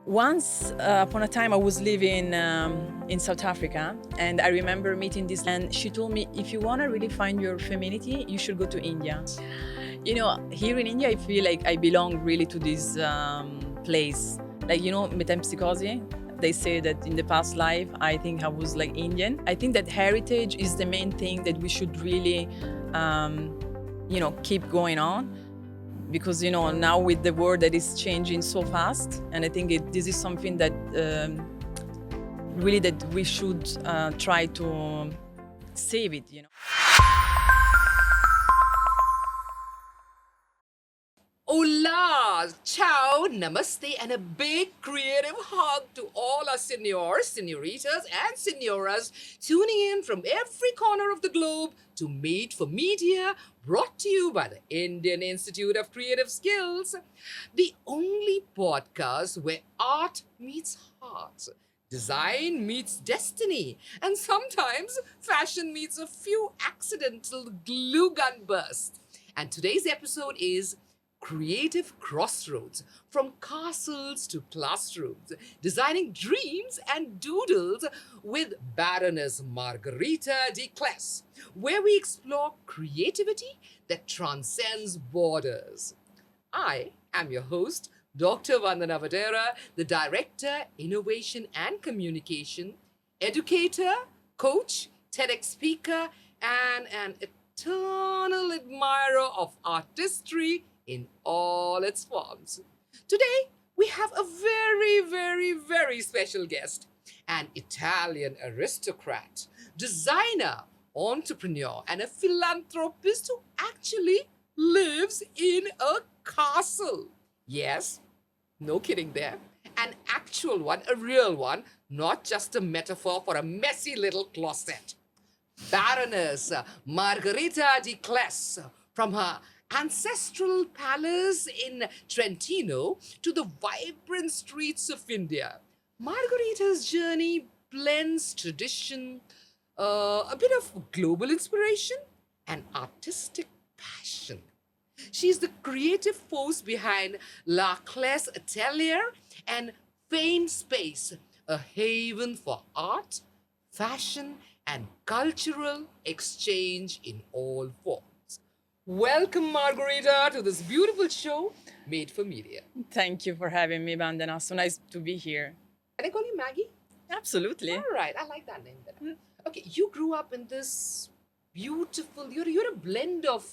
Once upon a time, I was living in South Africa, and I remember meeting this, and she told me, if you want to really find your femininity, you should go to India. Here in India, I feel like I belong really to this place. Metempsychosis. They say that in the past life, I think I was like Indian. I think that heritage is the main thing that we should really, keep going on because now with the world that is changing so fast, and I think this is something that really that we should try to save it. Hola, ciao, namaste, and a big creative hug to all our seniors, senoritas, and senoras tuning in from every corner of the globe to Made for Media, brought to you by the Indian Institute of Creative Skills, the only podcast where art meets heart, design meets destiny, and sometimes fashion meets a few accidental glue gun bursts. And today's episode is Creative Crossroads, from castles to classrooms, designing dreams and doodles with Baroness Margherita de Cles, where we explore creativity that transcends borders. I am your host, Dr. Vanndana Vaadera, the Director, Innovation and Communication, educator, coach, TEDx speaker, and an eternal admirer of artistry in all its forms. Today, we have a very, very, very special guest, an Italian aristocrat, designer, entrepreneur, and a philanthropist who actually lives in a castle. Yes, no kidding there. An actual one, a real one, not just a metaphor for a messy little closet. Baroness Margherita de Cles, from her ancestral palace in Trentino to the vibrant streets of India. Margherita's journey blends tradition, a bit of global inspiration, and artistic passion. She's the creative force behind La Classe Atelier and Fame Space, a haven for art, fashion, and cultural exchange in all forms. Welcome, Margarita, to this beautiful show made for media. Thank you for having me, Vandana. So nice to be here. Can I call you Maggie? Absolutely. All right, I like that name better. Okay, you grew up in this beautiful, you're a blend of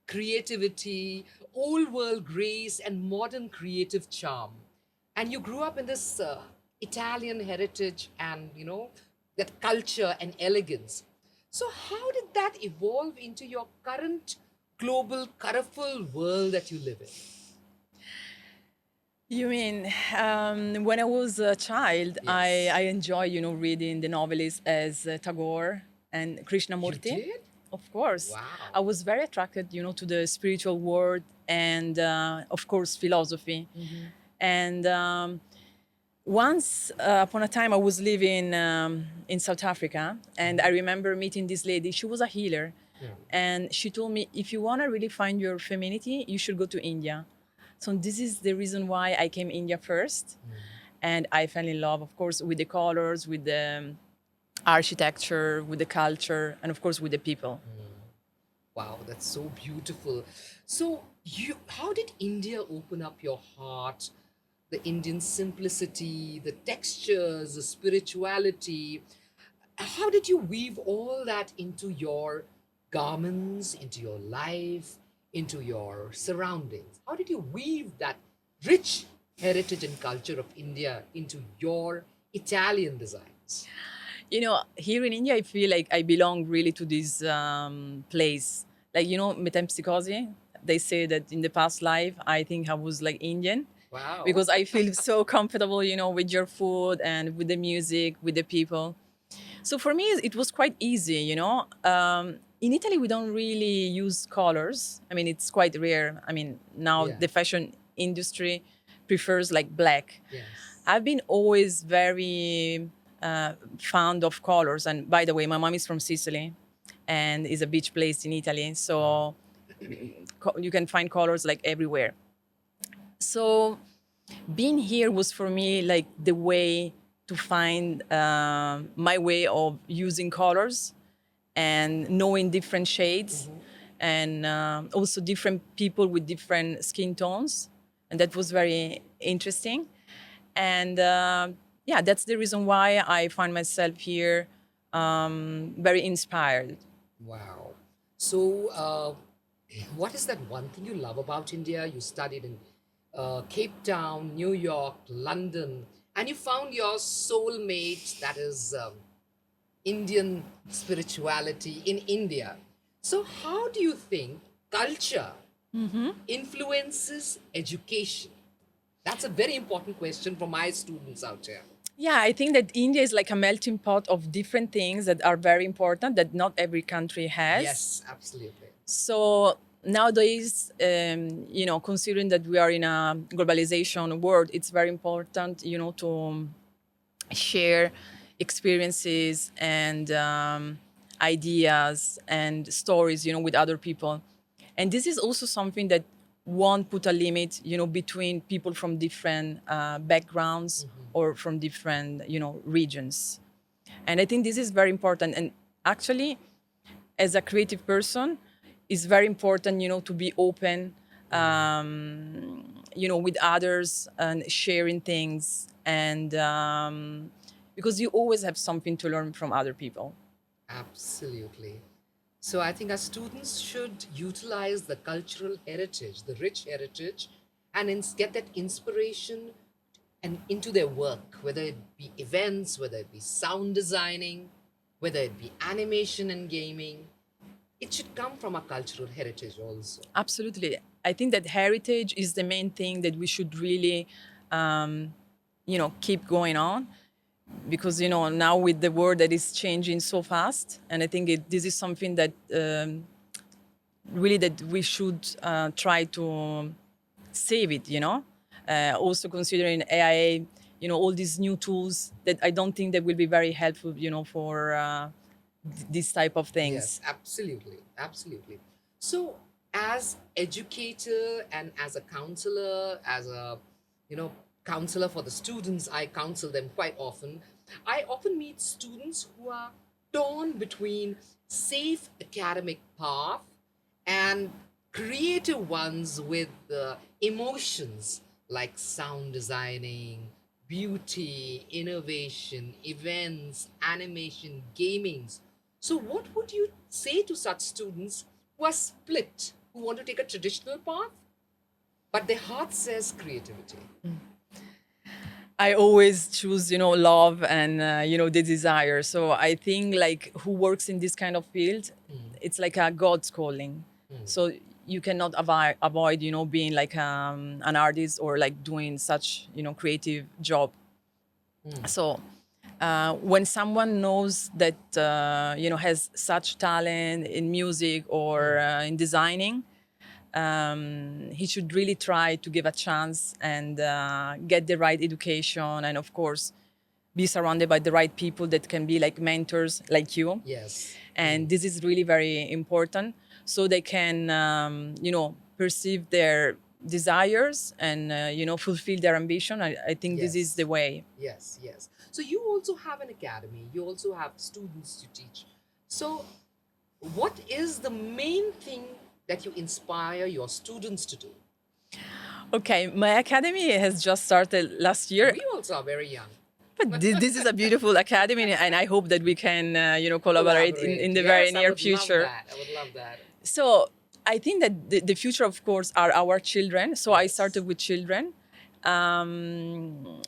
creativity, old world grace, and modern creative charm. And you grew up in this Italian heritage and, that culture and elegance. So, how did that evolve into your current global, colorful world that you live in? You mean when I was a child, Yes. I enjoy reading the novelists as Tagore and You Krishnamurti. did? Of course, Wow. I was very attracted, to the spiritual world and, of course, philosophy. And once upon a time, I was living in South Africa, and I remember meeting this lady. She was a healer, and she told me, if you want to really find your femininity, you should go to India. So this is the reason why I came India first, and I fell in love, of course, with the colors, with the architecture, with the culture, and of course with the people. Wow, that's so beautiful. So, how did India open up your heart? The Indian simplicity, the textures, the spirituality. How did you weave all that into your garments, into your life, into your surroundings? How did you weave that rich heritage and culture of India into your Italian designs? Here in India, I feel like I belong really to this place. Metempsychosis. They say that in the past life, I think I was like Indian. Wow. Because I feel so comfortable, with your food and with the music, with the people. So for me, it was quite easy. In Italy, we don't really use colors. I mean, it's quite rare. I mean, now Yeah. the fashion industry prefers like black. Yes. I've been always very fond of colors. And by the way, my mom is from Sicily and is a beach place in Italy. So you can find colors like everywhere. So being here was for me like the way to find my way of using colors and knowing different shades and also different people with different skin tones. And that was very interesting. And yeah, that's the reason why I find myself here very inspired. Wow. So, what is that one thing you love about India? You studied in Cape Town, New York, London, and you found your soulmate, that is Indian spirituality in India. So, how do you think culture influences education? That's a very important question for my students out here. Yeah, I think that India is like a melting pot of different things that are very important that not every country has. Yes, absolutely. So nowadays, considering that we are in a globalization world, it's very important, to share experiences and ideas and stories, with other people. And this is also something that won't put a limit, between people from different backgrounds or from different, regions. And I think this is very important. And actually, as a creative person, it's very important, to be open, with others and sharing things. And because you always have something to learn from other people. Absolutely. So I think our students should utilize the cultural heritage, the rich heritage, and get that inspiration and into their work, whether it be events, whether it be sound designing, whether it be animation and gaming. It should come from a cultural heritage also. Absolutely. I think that heritage is the main thing that we should really, keep going on. Because, now with the world that is changing so fast, and I think this is something that really that we should try to save it, also considering AI, all these new tools that I don't think that will be very helpful, for this type of things. Yes, absolutely, absolutely. So, as educator and as a counselor, as a counselor for the students, I counsel them quite often. I often meet students who are torn between safe academic path and creative ones with emotions like sound designing, beauty, innovation, events, animation, gamings. So, what would you say to such students who are split, who want to take a traditional path, but their heart says creativity? I always choose, love and, the desire. So I think like who works in this kind of field, it's like a God's calling. So you cannot avoid, being like an artist or like doing such, creative job. So when someone knows that, has such talent in music or in designing, he should really try to give a chance and get the right education, and of course be surrounded by the right people that can be like mentors like you. Yes. And this is really very important, so they can perceive their desires and fulfill their ambition. I think this is the way. Yes, yes. So you also have an academy, you also have students you teach. So what is the main thing that you inspire your students to do? Okay, my academy has just started last year. We also are very young. But this is a beautiful academy, and I hope that we can, collaborate in the very near future. I would love that. So I think that the future, of course, are our children. So I started with children. And,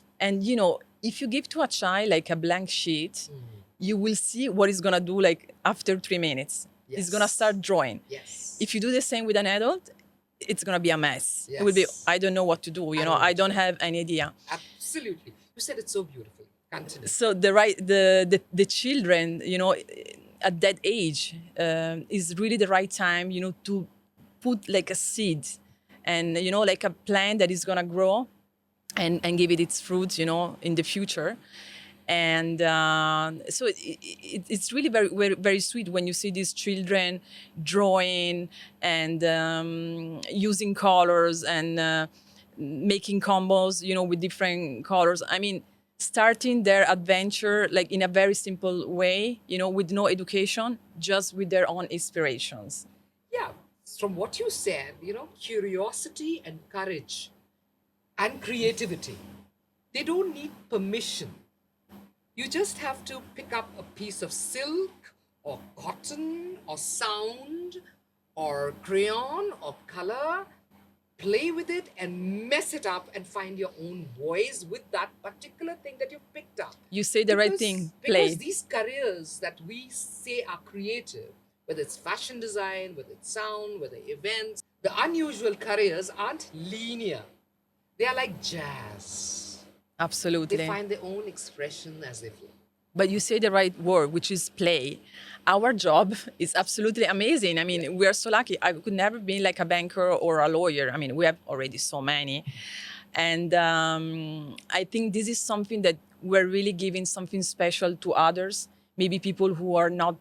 if you give to a child like a blank sheet, you will see what he's going to do like after 3 minutes. He's going to start drawing. Yes. If you do the same with an adult, it's going to be a mess. Yes. It will be, I don't know what to do. I don't have any idea. Absolutely. You said it so beautifully. Continue. So the children, at that age is really the right time, to put like a seed and, like a plant that is going to grow and give it its fruits, in the future. And so it's really very, very, very sweet when you see these children drawing and using colors and making combos, with different colors. I mean, starting their adventure like in a very simple way, with no education, just with their own inspirations. Yeah, from what you said, curiosity and courage and creativity, they don't need permission. You just have to pick up a piece of silk or cotton or sound or crayon or color, play with it and mess it up and find your own voice with that particular thing that you've picked up. You say the right thing, play. Because these careers that we say are creative, whether it's fashion design, whether it's sound, whether events, the unusual careers aren't linear. They are like jazz. Absolutely. They find their own expression as they flow. But you say the right word, which is play. Our job is absolutely amazing. I mean, we are so lucky. I could never be like a banker or a lawyer. I mean, we have already so many. And I think this is something that we're really giving something special to others. Maybe people who are not,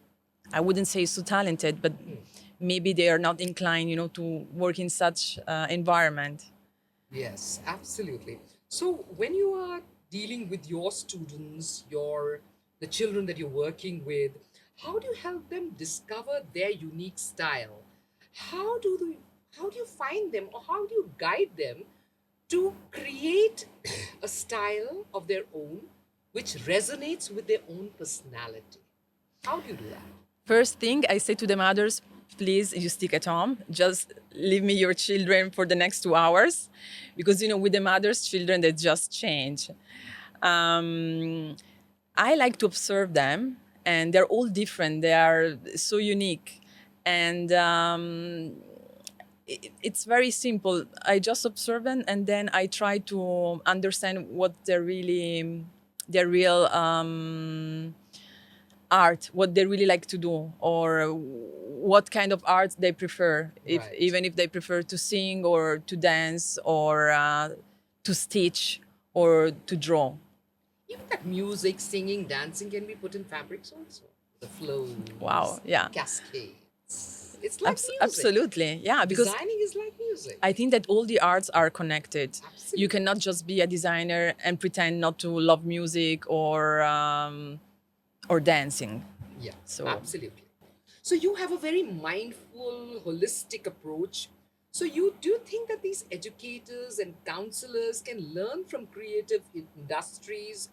I wouldn't say so talented, but maybe they are not inclined, to work in such environment. Yes, absolutely. So when you are dealing with your students, the children that you're working with, how do you help them discover their unique style? How do you find them, or how do you guide them to create a style of their own which resonates with their own personality? How do you do that? First thing I say to the mothers, please, you stick at home. Just leave me your children for the next 2 hours. Because, with the mothers, children, they just change. I like to observe them, and they're all different. They are so unique. And it's very simple. I just observe them, and then I try to understand what their real art, what they really like to do, or what kind of art they prefer, even if they prefer to sing or to dance or to stitch or to draw. Even that music, singing, dancing can be put in fabrics also. The flows, wow, yeah, cascades. It's like music. Absolutely, yeah. Because designing is like music. I think that all the arts are connected. Absolutely. You cannot just be a designer and pretend not to love music or dancing. Yeah, So absolutely. So you have a very mindful, holistic approach. So do you think that these educators and counselors can learn from creative industries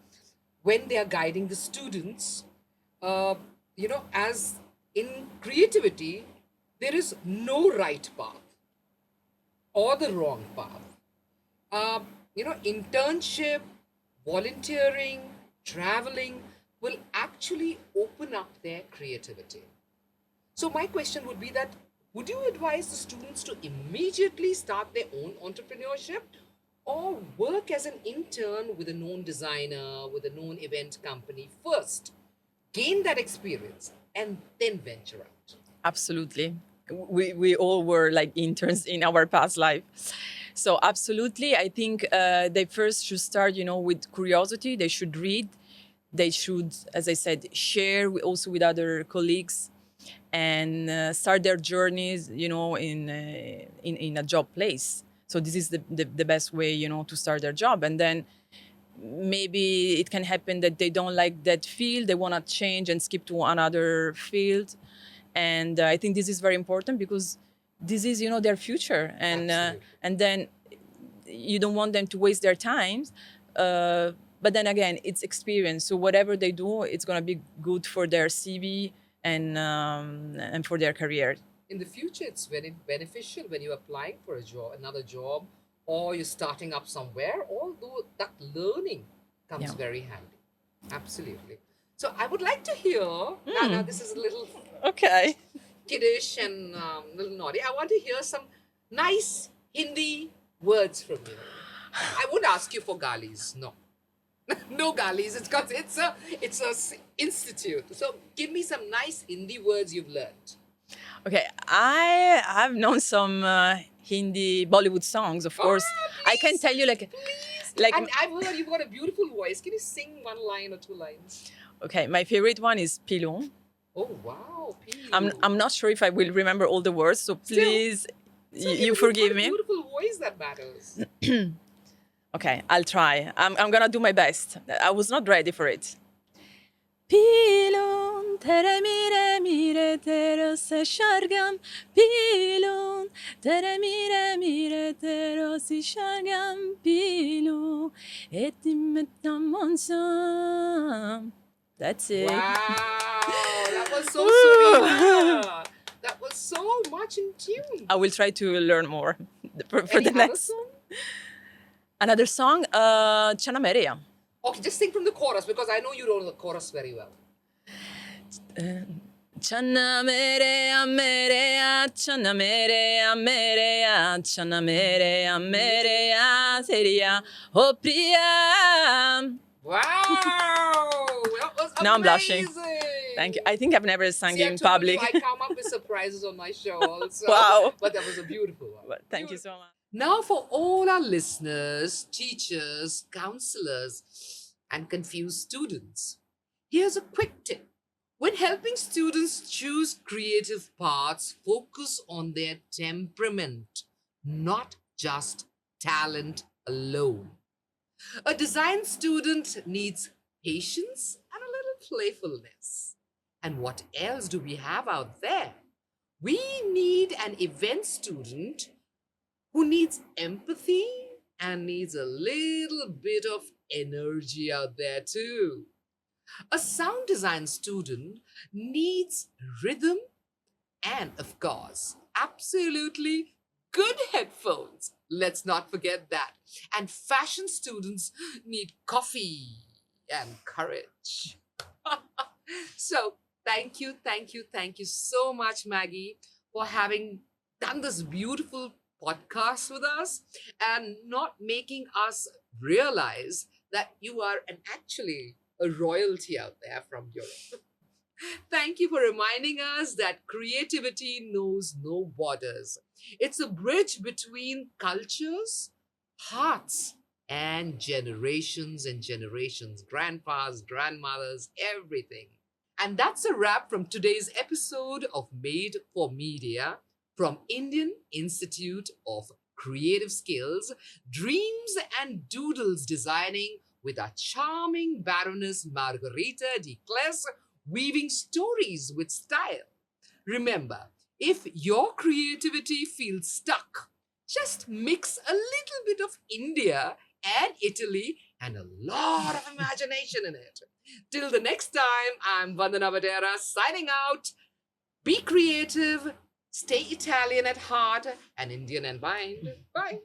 when they are guiding the students? As in creativity, there is no right path or the wrong path. Internship, volunteering, traveling will actually open up their creativity. So my question would be that, would you advise the students to immediately start their own entrepreneurship, or work as an intern with a known designer, with a known event company first, gain that experience, and then venture out? absolutely, we all were like interns in our past life. So absolutely, I think they first should start, with curiosity. They should read. They should, as I said, share also with other colleagues, and start their journeys, in a job place. So this is the best way, to start their job. And then maybe it can happen that they don't like that field. They want to change and skip to another field. And I think this is very important because this is, their future. And then you don't want them to waste their time. But then again, it's experience. So whatever they do, it's going to be good for their CV and for their career. In the future, it's very beneficial when you're applying for another job, or you're starting up somewhere, although that learning comes very handy. Absolutely. So I would like to hear, now this is a little Okay. kiddish and little naughty. I want to hear some nice Hindi words from you. I won't ask you for galis, no. No galis, it's because it's a institute. So give me some nice Hindi words you've learned. Okay, I have known some Hindi Bollywood songs, of course. I can tell you, like, And I've heard you've got a beautiful voice. Can you sing one line or two lines? okay, my favorite one is Pilon. Oh wow, P. I'm not sure if I will remember all the words, so please, you forgive me. Beautiful voice that matters. Okay, I'll try. I'm gonna do my best. I was not ready for it. Pilon, tere mire tero se şargam. Pilon, tere mire tero si şargam. Pilon, etim etam onsam. That's it. Wow, that was so sweet. That was so much in tune. I will try to learn more for Any the other next. song? Another song, Chana Meria. Okay, just sing from the chorus because I know you know the chorus very well. Chana Meria, Meria, Chana Meria, Meria, Chana Meria, Meria, Seria, oh Priya. Wow, that was amazing. Now I'm blushing. Thank you. I think I've never sung See, I in told public. you I come up with surprises on my show also. Wow. But that was a beautiful one. But thank you so much. Now, for all our listeners, teachers, counselors, and confused students, here's a quick tip. When helping students choose creative paths, focus on their temperament, not just talent alone. A design student needs patience and a little playfulness. And what else do we have out there? We need an event student who needs empathy and needs a little bit of energy out there too. A sound design student needs rhythm and, of course, absolutely good headphones. Let's not forget that. And fashion students need coffee and courage. So, thank you so much, Maggie, for having done this beautiful podcast with us and not making us realize that you are actually a royalty out there from Europe. Thank you for reminding us that creativity knows no borders. It's a bridge between cultures, hearts, and generations, grandpas, grandmothers, everything. And that's a wrap from today's episode of Made for Media from Indian Institute of Creative Skills, Dreams and Doodles Designing with our charming Baroness Margherita de Cles, weaving stories with style. Remember, if your creativity feels stuck, just mix a little bit of India and Italy and a lot of imagination in it. Till the next time, I'm Vanndana Vaadera signing out. Be creative, stay Italian at heart and Indian at mind. Bye.